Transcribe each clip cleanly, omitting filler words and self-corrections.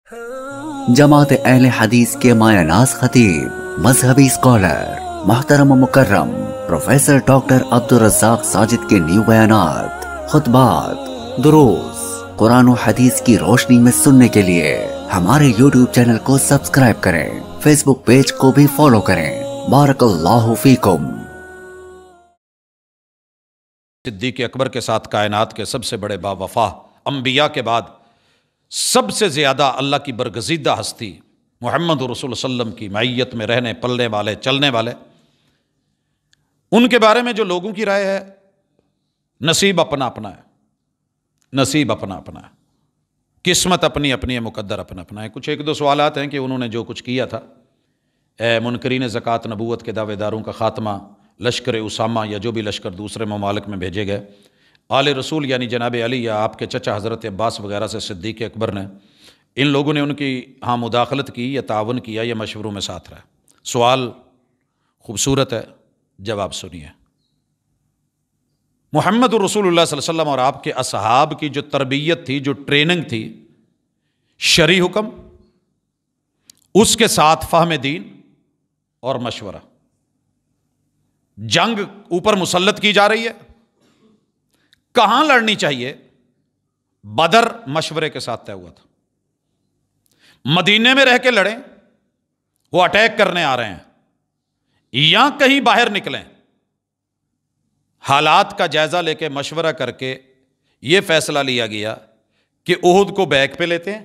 جماعت اہل حدیث کے مایہ ناز خطیب، مذہبی اسکالر، محترم و مکرم پروفیسر ڈاکٹر عبدالرزاق ساجد کے نیو بیانات، خطبات، دروس قرآن و حدیث کی روشنی میں سننے کے لیے ہمارے یوٹیوب چینل کو سبسکرائب کریں، فیس بک پیج کو بھی فالو کریں۔ بارک اللہ فیکم۔ صدیق اکبر کے ساتھ کائنات کے سب سے بڑے باوفا انبیاء کے بعد سب سے زیادہ اللہ کی برگزیدہ ہستی محمد رسول اللہ علیہ وسلم کی معیت میں رہنے پلنے والے چلنے والے، ان کے بارے میں جو لوگوں کی رائے ہے، نصیب اپنا اپنا ہے، نصیب اپنا اپنا ہے، قسمت اپنی اپنی ہے، مقدر اپنا اپنا ہے۔ کچھ ایک دو سوالات ہیں کہ انہوں نے جو کچھ کیا تھا، منکرین زکوٰۃ نبوت کے دعوے داروں کا خاتمہ، لشکر اسامہ یا جو بھی لشکر دوسرے ممالک میں بھیجے گئے، آل رسول یعنی جناب علی یا آپ کے چچا حضرت عباس وغیرہ سے صدیق اکبر نے، ان لوگوں نے ان کی مداخلت کی یا تعاون کیا یا مشوروں میں ساتھ رہا۔ سوال خوبصورت ہے، جواب سنیے۔ محمد رسول اللہ صلی اللہ علیہ وسلم اور آپ کے اصحاب کی جو تربیت تھی، جو ٹریننگ تھی، شرعی حکم، اس کے ساتھ فہم دین اور مشورہ۔ جنگ اوپر مسلط کی جا رہی ہے، کہاں لڑنی چاہیے؟ بدر مشورے کے ساتھ طے ہوا تھا۔ مدینے میں رہ کے لڑیں، وہ اٹیک کرنے آ رہے ہیں، یا کہیں باہر نکلیں، حالات کا جائزہ لے کے مشورہ کر کے یہ فیصلہ لیا گیا کہ احد کو بیک پہ لیتے ہیں،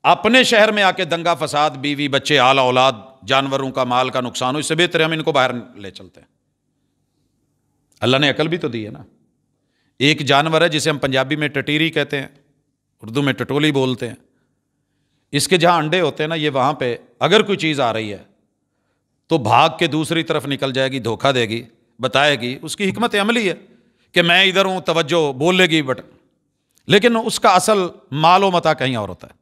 اپنے شہر میں آ کے دنگا فساد، بیوی بچے آل اولاد جانوروں کا مال کا نقصان ہو، اس سے بہتر ہم ان کو باہر لے چلتے ہیں۔ اللہ نے عقل بھی تو دی ہے نا۔ ایک جانور ہے جسے ہم پنجابی میں ٹٹیری کہتے ہیں، اردو میں ٹٹولی بولتے ہیں، اس کے جہاں انڈے ہوتے ہیں نا، یہ وہاں پہ اگر کوئی چیز آ رہی ہے تو بھاگ کے دوسری طرف نکل جائے گی، دھوکہ دے گی، بتائے گی، اس کی حکمت عملی ہے کہ میں ادھر ہوں، توجہ بول لے گی، بٹ لیکن اس کا اصل مال و متاع کہیں اور ہوتا ہے۔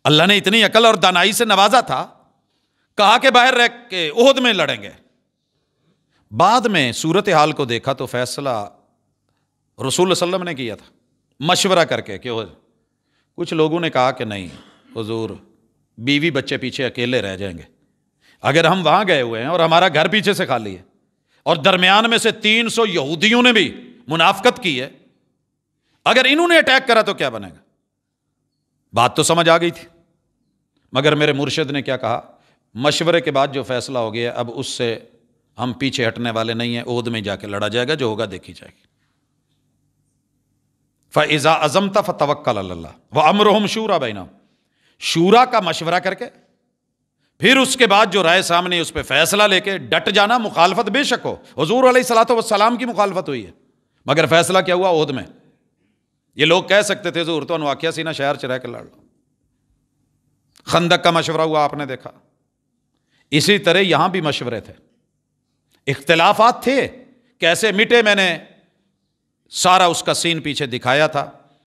اللہ نے اتنی عقل اور دانائی سے نوازا تھا، کہا کہ باہر رہ کے احد میں لڑیں گے۔ بعد میں صورتحال کو دیکھا تو فیصلہ رسول اللہ صلی اللہ علیہ وسلم نے کیا تھا، مشورہ کر کے کہ کچھ لوگوں نے کہا کہ نہیں حضور، بیوی بچے پیچھے اکیلے رہ جائیں گے، اگر ہم وہاں گئے ہوئے ہیں اور ہمارا گھر پیچھے سے خالی ہے اور درمیان میں سے 300 یہودیوں نے بھی منافقت کی ہے، اگر انہوں نے اٹیک کرا تو کیا بنے گا؟ بات تو سمجھ آ گئی تھی، مگر میرے مرشد نے کیا کہا؟ مشورے کے بعد جو فیصلہ ہو گیا اب اس سے ہم پیچھے ہٹنے والے نہیں ہیں، احد میں جا کے لڑا جائے گا، جو ہوگا دیکھی جائے گی۔ فَإِذَا عَزَمْتَ فَتَوَكَّلْ عَلَى اللَّهِ وَأَمْرُهُمْ شُورَىٰ بَيْنَهُمْ، شورا کا مشورہ کر کے پھر اس کے بعد جو رائے سامنے اس پہ فیصلہ لے کے ڈٹ جانا۔ مخالفت بے شک ہو، حضور علیہ الصلوۃ والسلام کی مخالفت ہوئی ہے، مگر فیصلہ کیا ہوا احد میں؟ یہ لوگ کہہ سکتے تھے حضور تو واقعہ سینہ شہر چ رہ کے لڑ لو۔ خندق کا مشورہ ہوا، آپ نے دیکھا۔ اسی طرح یہاں بھی مشورے تھے، اختلافات تھے، کیسے مٹے میں نے سارا اس کا سین پیچھے دکھایا تھا۔